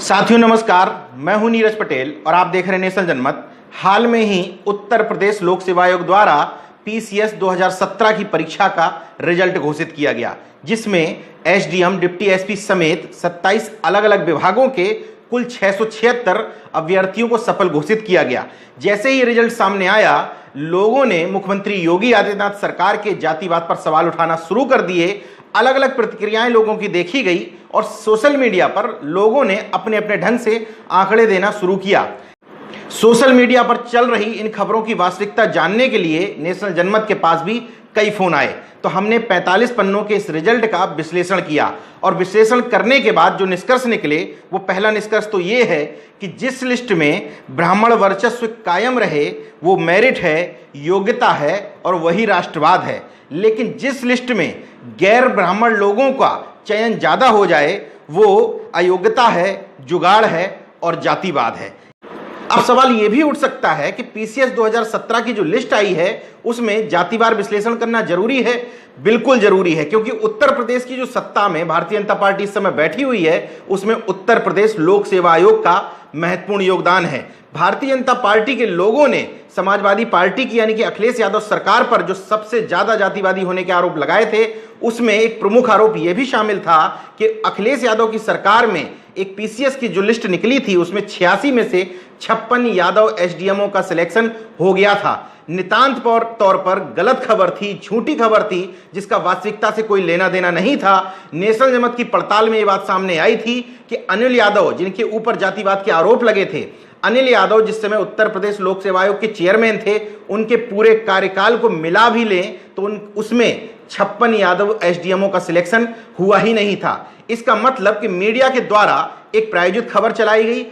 साथियों नमस्कार, मैं हूं नीरज पटेल और आप देख रहे हैं नेशनल जनमत। हाल में ही उत्तर प्रदेश लोक सेवा आयोग द्वारा पीसीएस 2017 की परीक्षा का रिजल्ट घोषित किया गया, जिसमें एसडीएम, डिप्टी एसपी समेत 27 अलग अलग विभागों के कुल 676 अभ्यर्थियों को सफल घोषित किया गया। जैसे ही रिजल्ट सामने आया, लोगों ने मुख्यमंत्री योगी आदित्यनाथ सरकार के जातिवाद पर सवाल उठाना शुरू कर दिए। अलग अलग प्रतिक्रियाएं लोगों की देखी गई और सोशल मीडिया पर लोगों ने अपने अपने ढंग से आंकड़े देना शुरू किया। सोशल मीडिया पर चल रही इन खबरों की वास्तविकता जानने के लिए नेशनल जनमत के पास भी कई फोन आए, तो हमने 45 पन्नों के इस रिजल्ट का विश्लेषण किया और विश्लेषण करने के बाद जो निष्कर्ष निकले, वो पहला निष्कर्ष तो ये है कि जिस लिस्ट में ब्राह्मण वर्चस्व कायम रहे वो मेरिट है, योग्यता है और वही राष्ट्रवाद है। लेकिन जिस लिस्ट में गैर ब्राह्मण लोगों का चयन ज्यादा हो जाए वो अयोग्यता है, जुगाड़ है और जातिवाद है। अब सवाल यह भी उठ सकता है कि पीसीएस 2017 की जो लिस्ट आई है उसमें जातिवार विश्लेषण करना जरूरी है। बिल्कुल जरूरी है, क्योंकि उत्तर प्रदेश की जो सत्ता में भारतीय जनता पार्टी इस समय बैठी हुई है उसमें उत्तर प्रदेश लोक सेवा आयोग का महत्वपूर्ण योगदान है। भारतीय जनता पार्टी के लोगों ने समाजवादी पार्टी की यानी कि अखिलेश यादव सरकार पर जो सबसे ज्यादा जातिवादी होने के आरोप लगाए थे, उसमें एक प्रमुख आरोप यह भी शामिल था कि अखिलेश यादव की सरकार में एक पीसीएस की जो लिस्ट निकली थी उसमें 86 में से 56 यादव एसडीएमओ का सिलेक्शन हो गया था। नितांत तौर पर गलत खबर थी, झूठी खबर थी, जिसका वास्तविकता से कोई लेना देना नहीं था। नेशनल जनमत की पड़ताल में यह बात सामने आई थी कि अनिल यादव, जिनके ऊपर जातिवाद के आरोप लगे थे, अनिल यादव जिस समय उत्तर प्रदेश लोक सेवा आयोग के चेयरमैन थे, उनके पूरे कार्यकाल को मिला भी लें तो उसमें 56 यादव एसडीएमओ का सिलेक्शन हुआ ही नहीं था। इसका मतलब कि मीडिया के द्वारा एक प्रायोजित खबर चलाई गई।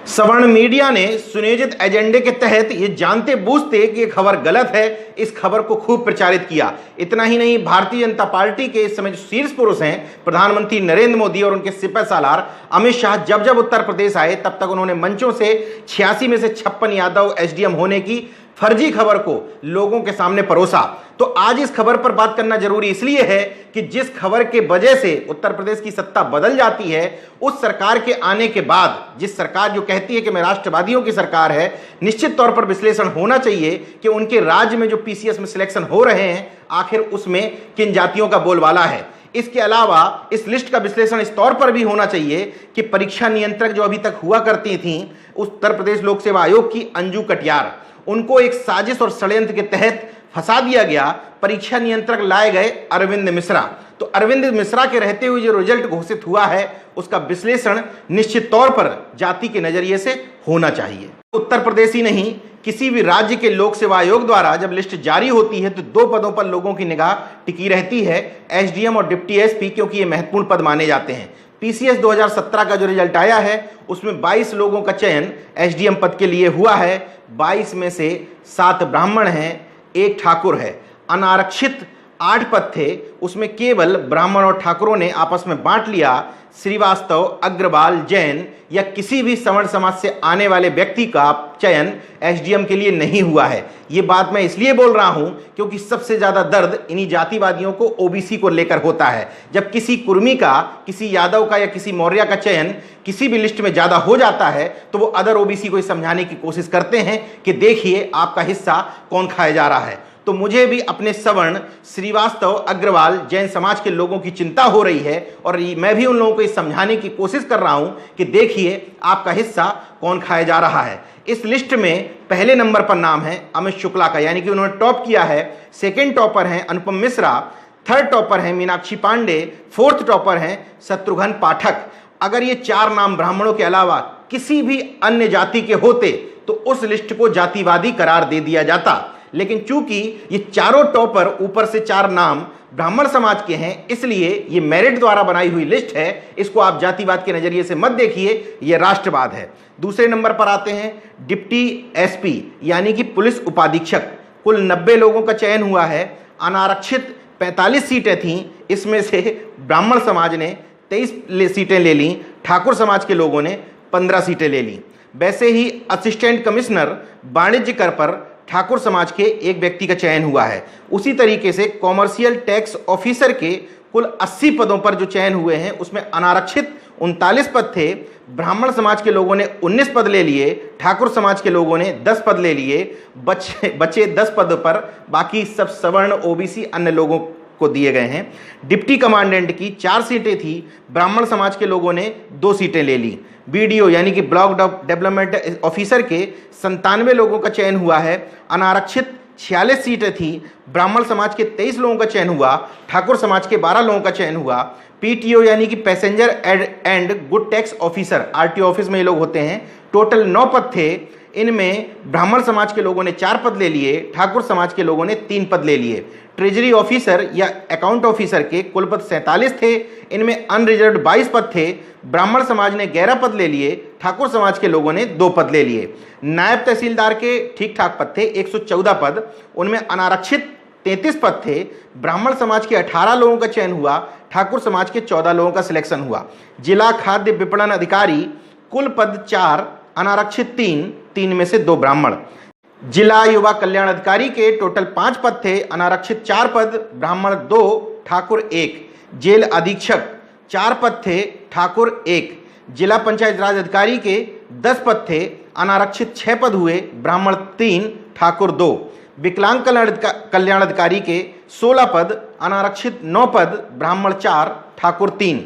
सवर्ण मीडिया ने सुनियोजित एजेंडे के तहत ये जानते बूझते कि ये खबर गलत है, इस खबर को खूब प्रचारित किया। इतना ही नहीं, भारतीय जनता पार्टी के इस समय जो शीर्ष पुरुष हैं, प्रधानमंत्री नरेंद्र मोदी और उनके सिपह सालार अमित शाह, जब जब उत्तर प्रदेश आए तब तक उन्होंने मंचों से 86 में से 56 यादव एसडीएम होने की फर्जी खबर को लोगों के सामने परोसा। तो आज इस खबर पर बात करना जरूरी इसलिए है कि जिस खबर के वजह से उत्तर प्रदेश की सत्ता बदल जाती है, उस सरकार के आने के बाद, जिस सरकार जो कहती है कि मैं राष्ट्रवादियों की सरकार है, निश्चित तौर पर विश्लेषण होना चाहिए कि उनके राज्य में जो पीसीएस में सिलेक्शन हो रहे हैं आखिर उसमें किन जातियों का बोलबाला है। इसके अलावा इस लिस्ट का विश्लेषण इस तौर पर भी होना चाहिए कि परीक्षा नियंत्रक जो अभी तक हुआ करती थी उत्तर प्रदेश लोक सेवा आयोग की, अंजू कटियार, उनको एक साजिश और षड्यंत्र के तहत फंसा दिया गया। परीक्षा नियंत्रक लाए गए अरविंद मिश्रा। तो अरविंद मिश्रा के रहते हुए जो रिजल्ट घोषित हुआ है उसका विश्लेषण निश्चित तौर पर जाति के नजरिए से होना चाहिए। उत्तर प्रदेश ही नहीं, किसी भी राज्य के लोक सेवा आयोग द्वारा जब लिस्ट जारी होती है तो 2 पदों पर लोगों की निगाह टिकी रहती है, एसडीएम और डिप्टी एसपी, क्योंकि ये महत्वपूर्ण पद माने जाते हैं। पीसीएस 2017 का जो रिजल्ट आया है उसमें 22 लोगों का चयन एसडीएम पद के लिए हुआ है। 22 में से 7 ब्राह्मण हैं, 1 ठाकुर है। अनारक्षित 8 पद थे, उसमें केवल ब्राह्मण और ठाकुरों ने आपस में बांट लिया। श्रीवास्तव, अग्रवाल, जैन या किसी भी सवर्ण समाज से आने वाले व्यक्ति का चयन एसडीएम के लिए नहीं हुआ है। ये बात मैं इसलिए बोल रहा हूं क्योंकि सबसे ज्यादा दर्द इन्हीं जातिवादियों को ओबीसी को लेकर होता है। जब किसी कुर्मी का, किसी यादव का या किसी मौर्य का चयन किसी भी लिस्ट में ज्यादा हो जाता है तो वो अदर ओबीसी को समझाने की कोशिश करते हैं कि देखिए आपका हिस्सा कौन खाया जा रहा है। तो मुझे भी अपने सवर्ण, श्रीवास्तव, अग्रवाल, जैन समाज के लोगों की चिंता हो रही है और मैं भी उन लोगों को समझाने की कोशिश कर रहा हूं कि देखिए आपका हिस्सा कौन खाया जा रहा है। इस लिस्ट में पहले नंबर पर नाम है अमित शुक्ला का, यानी कि उन्होंने टॉप किया है। सेकेंड टॉपर हैं अनुपम मिश्रा, थर्ड टॉपर हैं मीनाक्षी पांडे, फोर्थ टॉपर हैं शत्रुघ्न पाठक। अगर ये 4 नाम ब्राह्मणों के अलावा किसी भी अन्य जाति के होते तो उस लिस्ट को जातिवादी करार दे दिया जाता, लेकिन चूंकि ये चारों टॉपर ऊपर से 4 नाम ब्राह्मण समाज के हैं, इसलिए ये मेरिट द्वारा बनाई हुई लिस्ट है। इसको आप जातिवाद के नजरिए से मत देखिए, ये राष्ट्रवाद है। दूसरे नंबर पर आते हैं डिप्टी एसपी यानी कि पुलिस उपाधीक्षक। कुल 90 लोगों का चयन हुआ है। अनारक्षित 45 सीटें थीं, इसमें से ब्राह्मण समाज ने 23 सीटें ले लीं, ठाकुर समाज के लोगों ने 15 सीटें ले लीं। वैसे ही असिस्टेंट कमिश्नर वाणिज्य कर पर ठाकुर समाज के एक व्यक्ति का चयन हुआ है। उसी तरीके से कॉमर्शियल टैक्स ऑफिसर के कुल 80 पदों पर जो चयन हुए हैं उसमें अनारक्षित 39 पद थे। ब्राह्मण समाज के लोगों ने 19 पद ले लिए, ठाकुर समाज के लोगों ने 10 पद ले लिए। बचे 10 पद पर बाकी सब सवर्ण, ओबीसी, अन्य लोगों को दिए गए हैं। डिप्टी कमांडेंट की 4 सीटें थी, ब्राह्मण समाज के लोगों ने 2 सीटें ले ली। बीडीओ यानी कि ब्लॉक डेवलपमेंट ऑफिसर के 97 लोगों का चयन हुआ है। अनारक्षित 46 सीटें थी, ब्राह्मण समाज के 23 लोगों का चयन हुआ, ठाकुर समाज के 12 लोगों का चयन हुआ। पीटीओ यानी कि passenger and good tax officer, RTO office में ये लोग होते हैं। टोटल 9 पद थे, इनमें ब्राह्मण समाज के लोगों ने 4 पद ले लिए, ठाकुर समाज के लोगों ने 3 पद ले लिए। ट्रेजरी ऑफिसर या अकाउंट ऑफिसर के कुल पद 47 थे, इनमें अनरिजर्व्ड 22 पद थे, ब्राह्मण समाज ने 11 पद ले लिए, ठाकुर समाज के लोगों ने 2 पद ले लिए। नायब तहसीलदार के ठीक ठाक पद थे 114 पद, उनमें अनारक्षित 33 पद थे, ब्राह्मण समाज के 18 लोगों का चयन हुआ, ठाकुर समाज के 14 लोगों का सिलेक्शन हुआ। जिला खाद्य विपणन अधिकारी कुल पद 4, अनारक्षित 3 में से 2 ब्राह्मण। जिला युवा कल्याण अधिकारी के टोटल 5 पद थे, अनारक्षित 4 पद, ब्राह्मण 2, ठाकुर 1। जेल अधीक्षक 4 पद थे, ठाकुर 1। जिला पंचायत राज अधिकारी के 10 पद थे, अनारक्षित 6 पद हुए, ब्राह्मण 3, ठाकुर 2। विकलांग कल्याण अधिकारी के 16 पद, अनारक्षित 9 पद, ब्राह्मण 4, ठाकुर 3।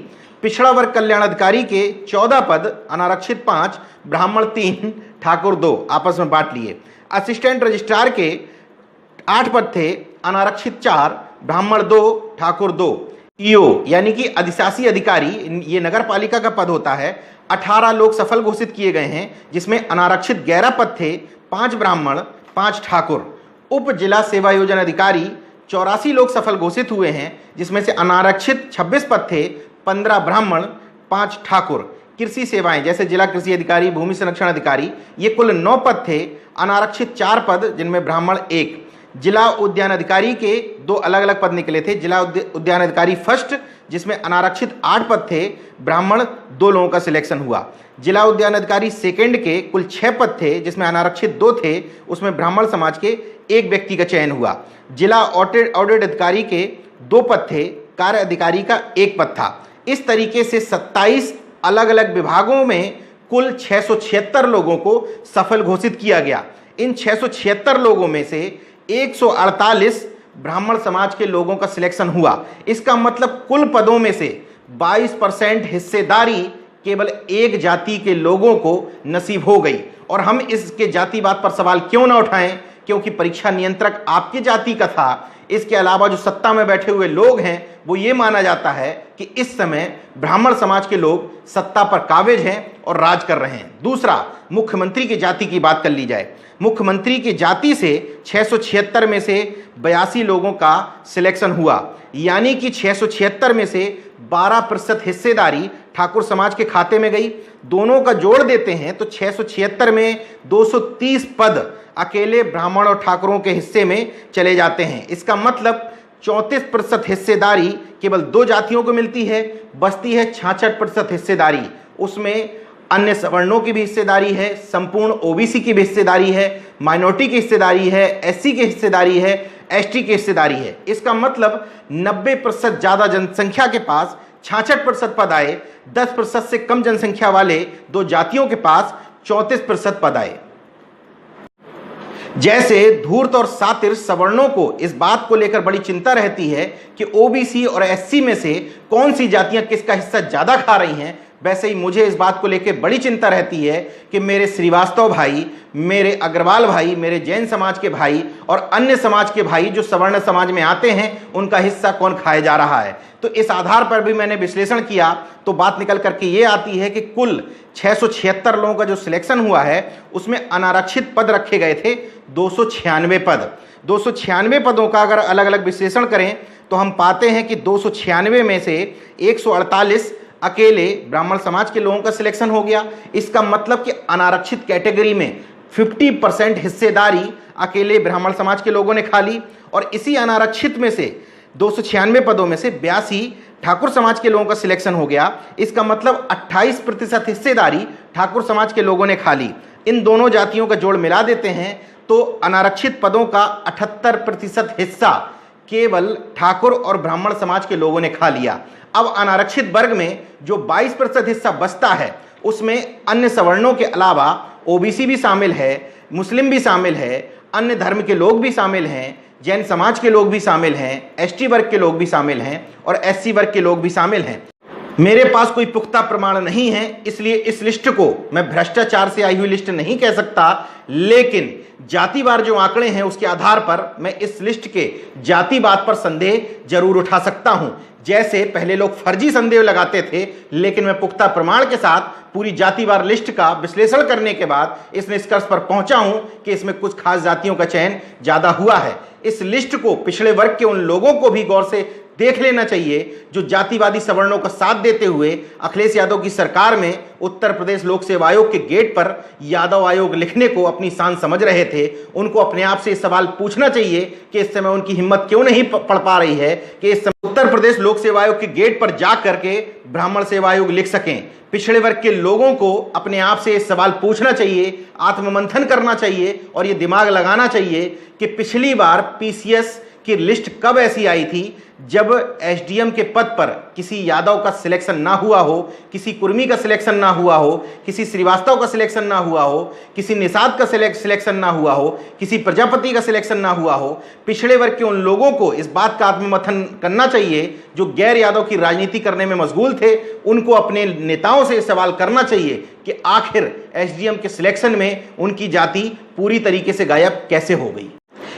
पिछड़ा वर्ग कल्याण अधिकारी के 14 पद, अनारक्षित 5, ब्राह्मण 3, ठाकुर 2, आपस में बांट लिए। असिस्टेंट रजिस्ट्रार के 8 पद थे, अनारक्षित 4, ब्राह्मण 2, ठाकुर 2। ईओ यानी कि अधिशासी अधिकारी, ये नगर पालिका का पद होता है, 18 लोग सफल घोषित किए गए हैं, जिसमें अनारक्षित 11 पद थे, 5 ब्राह्मण, 5 ठाकुर। उप जिला सेवा योजना अधिकारी 84 लोग सफल घोषित हुए हैं, जिसमें से अनारक्षित 26 पद थे, 15 ब्राह्मण, 5 ठाकुर। कृषि सेवाएं जैसे जिला कृषि अधिकारी, भूमि संरक्षण अधिकारी, ये कुल 9 पद थे, अनारक्षित 4 पद, जिनमें ब्राह्मण 1। जिला उद्यान अधिकारी के 2 अलग अलग पद निकले थे। जिला उद्यान अधिकारी फर्स्ट, जिसमें अनारक्षित 8 पद थे, ब्राह्मण 2 लोगों का सिलेक्शन हुआ। जिला उद्यान अधिकारी सेकंड के कुल 6 पद थे, जिसमें अनारक्षित 2 थे, उसमें ब्राह्मण समाज के 1 व्यक्ति का चयन हुआ। जिला ऑडिट अधिकारी के 2 पद थे, कार्य अधिकारी का 1 पद था। इस तरीके से 27 अलग अलग विभागों में कुल 676 लोगों को सफल घोषित किया गया। इन 676 लोगों में से 148 ब्राह्मण समाज के लोगों का सिलेक्शन हुआ। इसका मतलब कुल पदों में से 22% हिस्सेदारी केवल एक जाति के लोगों को नसीब हो गई। और हम इसके जातिवाद पर सवाल क्यों ना उठाएं, क्योंकि परीक्षा नियंत्रक आपकी जाति का था। इसके अलावा जो सत्ता में बैठे हुए लोग हैं, वो ये माना जाता है कि इस समय ब्राह्मण समाज के लोग सत्ता पर काबिज हैं और राज कर रहे हैं। दूसरा, मुख्यमंत्री की जाति की बात कर ली जाए। मुख्यमंत्री की जाति से 676 में से 82 लोगों का सिलेक्शन हुआ, यानी कि 676 में से 12% हिस्सेदारी ठाकुर समाज के खाते में गई। दोनों का जोड़ देते हैं तो 676 में 230 पद अकेले ब्राह्मण और ठाकुरों के हिस्से में चले जाते हैं। इसका मतलब 34% हिस्सेदारी केवल 2 जातियों को मिलती है, बचती है 66% हिस्सेदारी। उसमें अन्य सवर्णों की भी हिस्सेदारी है, संपूर्ण ओबीसी की भी हिस्सेदारी है, माइनॉरिटी की हिस्सेदारी है, एससी की हिस्सेदारी है, एसटी की हिस्सेदारी है। इसका मतलब 90% ज्यादा जनसंख्या के पास 66% पद आए, 10% से कम जनसंख्या वाले 2 जातियों के पास 34% पद आए। जैसे धूर्त और सातिर सवर्णों को इस बात को लेकर बड़ी चिंता रहती है कि ओबीसी और एससी में से कौन सी जातियां किसका हिस्सा ज्यादा खा रही हैं, वैसे ही मुझे इस बात को लेकर बड़ी चिंता रहती है कि मेरे श्रीवास्तव भाई, मेरे अग्रवाल भाई, मेरे जैन समाज के भाई और अन्य समाज के भाई जो सवर्ण समाज में आते हैं, उनका हिस्सा कौन खाया जा रहा है। तो इस आधार पर भी मैंने विश्लेषण किया तो बात निकल करके ये आती है कि कुल 676 लोगों का जो सिलेक्शन हुआ है, उसमें अनारक्षित पद रखे गए थे 296 पद। 296 पदों का अगर अलग अलग विश्लेषण करें तो हम पाते हैं कि 296 में से 148 अकेले ब्राह्मण समाज के लोगों का सिलेक्शन हो गया। इसका मतलब कि अनारक्षित कैटेगरी में 50% हिस्सेदारी अकेले ब्राह्मण समाज के लोगों ने खा ली। और इसी अनारक्षित में से 296 पदों में से 82 ठाकुर समाज के लोगों का सिलेक्शन हो गया। इसका मतलब 28% हिस्सेदारी ठाकुर समाज के लोगों ने खा ली। इन दोनों जातियों का जोड़ मिला देते हैं तो अनारक्षित पदों का 78% हिस्सा केवल ठाकुर और ब्राह्मण समाज के लोगों ने खा लिया। अब अनारक्षित वर्ग में जो 22% हिस्सा बचता है उसमें अन्य सवर्णों के अलावा ओबीसी भी शामिल है, मुस्लिम भी शामिल है, अन्य धर्म के लोग भी शामिल हैं, जैन समाज के लोग भी शामिल हैं, एसटी वर्ग के लोग भी शामिल हैं और एससी वर्ग के लोग भी शामिल हैं। मेरे पास कोई पुख्ता प्रमाण नहीं है, इसलिए इस लिस्ट को मैं भ्रष्टाचार से आई हुई लिस्ट नहीं कह सकता, लेकिन जातिवार जो आंकड़े हैं उसके आधार पर मैं इस लिस्ट के जातिवाद पर संदेह जरूर उठा सकता हूं। जैसे पहले लोग फर्जी संदेह लगाते थे, लेकिन मैं पुख्ता प्रमाण के साथ पूरी जातिवार लिस्ट का विश्लेषण करने के बाद इस निष्कर्ष पर पहुंचा हूं कि इसमें कुछ खास जातियों का चयन ज्यादा हुआ है। इस लिस्ट को पिछड़े वर्ग के उन लोगों को भी गौर से देख लेना चाहिए जो जातिवादी सवर्णों का साथ देते हुए अखिलेश यादव की सरकार में उत्तर प्रदेश लोक सेवा आयोग के गेट पर यादव आयोग लिखने को अपनी शान समझ रहे थे। उनको अपने आप से सवाल पूछना चाहिए कि इस समय उनकी हिम्मत क्यों नहीं पड़ पा रही है कि इस समय उत्तर प्रदेश लोक सेवा आयोग के गेट पर जा करके ब्राह्मण सेवा आयोग लिख सकें। पिछड़े वर्ग के लोगों को अपने आप से सवाल पूछना चाहिए, आत्ममंथन करना चाहिए और ये दिमाग लगाना चाहिए कि पिछली बार पीसीएस की लिस्ट कब ऐसी आई थी जब एसडीएम के पद पर किसी यादव का सिलेक्शन ना हुआ हो, किसी कुर्मी का सिलेक्शन ना हुआ हो, किसी श्रीवास्तव का सिलेक्शन ना हुआ हो, किसी निषाद का सिलेक्शन ना हुआ हो, किसी प्रजापति का सिलेक्शन ना हुआ हो। पिछड़े वर्ग के उन लोगों को इस बात का आत्ममंथन करना चाहिए जो गैर यादव की राजनीति करने में मशगूल थे। उनको अपने नेताओं से सवाल करना चाहिए कि आखिर एसडीएम के सिलेक्शन में उनकी जाति पूरी तरीके से गायब कैसे हो गई।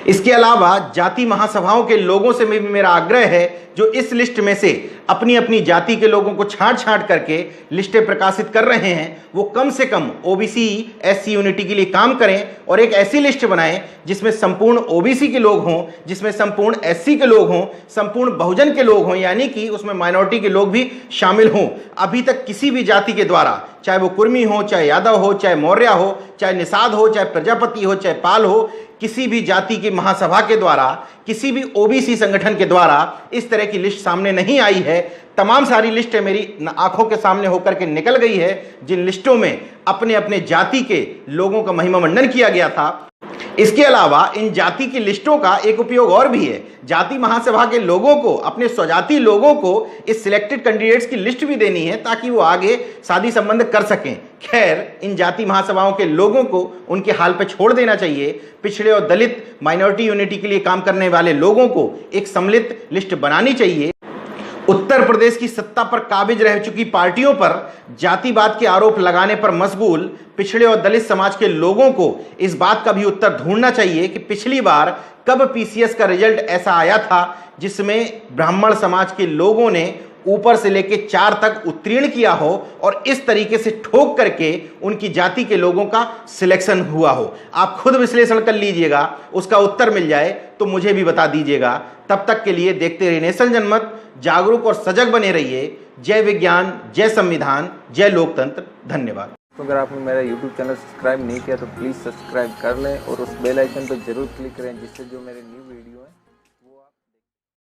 इसके अलावा जाति महासभाओं के लोगों से भी मेरा आग्रह है जो इस लिस्ट में से अपनी अपनी जाति के लोगों को छांट करके लिस्टें प्रकाशित कर रहे हैं, वो कम से कम ओबीसी एससी यूनिटी के लिए काम करें और एक ऐसी लिस्ट बनाएं जिसमें संपूर्ण ओबीसी के लोग हों, जिसमें संपूर्ण एससी के लोग हों, संपूर्ण बहुजन के लोग हों, यानी कि उसमें माइनॉरिटी के लोग भी शामिल हों। अभी तक किसी भी जाति के द्वारा, चाहे वो कुर्मी हो, चाहे यादव हो, चाहे मौर्य हो, चाहे निषाद हो, चाहे प्रजापति हो, चाहे पाल हो, किसी भी जाति की महासभा के द्वारा, किसी भी ओबीसी संगठन के द्वारा इस तरह की लिस्ट सामने नहीं आई है। तमाम सारी लिस्टें मेरी आंखों के सामने होकर के निकल गई है जिन लिस्टों में अपने अपने जाति के लोगों का महिमा मंडन किया गया था। इसके अलावा इन जाति की लिस्टों का एक उपयोग और भी है। जाति महासभा के लोगों को, अपने स्वजाति लोगों को इस सिलेक्टेड कैंडिडेट्स की लिस्ट भी देनी है ताकि वो आगे शादी संबंध कर सकें। खैर, इन जाति महासभाओं के लोगों को उनके हाल पे छोड़ देना चाहिए। पिछड़े और दलित माइनॉरिटी यूनिटी के लिए काम करने वाले लोगों को एक सम्मिलित लिस्ट बनानी चाहिए। उत्तर प्रदेश की सत्ता पर काबिज रह चुकी पार्टियों पर जातिवाद के आरोप लगाने पर मशगूल पिछड़े और दलित समाज के लोगों को इस बात का भी उत्तर ढूंढना चाहिए कि पिछली बार कब पीसीएस का रिजल्ट ऐसा आया था जिसमें ब्राह्मण समाज के लोगों ने ऊपर से लेके 4 तक उत्तीर्ण किया हो और इस तरीके से ठोक करके उनकी जाति के लोगों का सिलेक्शन हुआ हो। आप खुद विश्लेषण कर लीजिएगा, उसका उत्तर मिल जाए तो मुझे भी बता दीजिएगा। तब तक के लिए देखते रहिए नेशन जनमत, जागरूक और सजग बने रहिए। जय विज्ञान, जय संविधान, जय लोकतंत्र। धन्यवाद। तो अगर आपने मेरा YouTube चैनल सब्सक्राइब नहीं किया तो प्लीज़ सब्सक्राइब कर लें और उस बेल आइकन पर जरूर क्लिक करें जिससे जो मेरे न्यू वीडियो है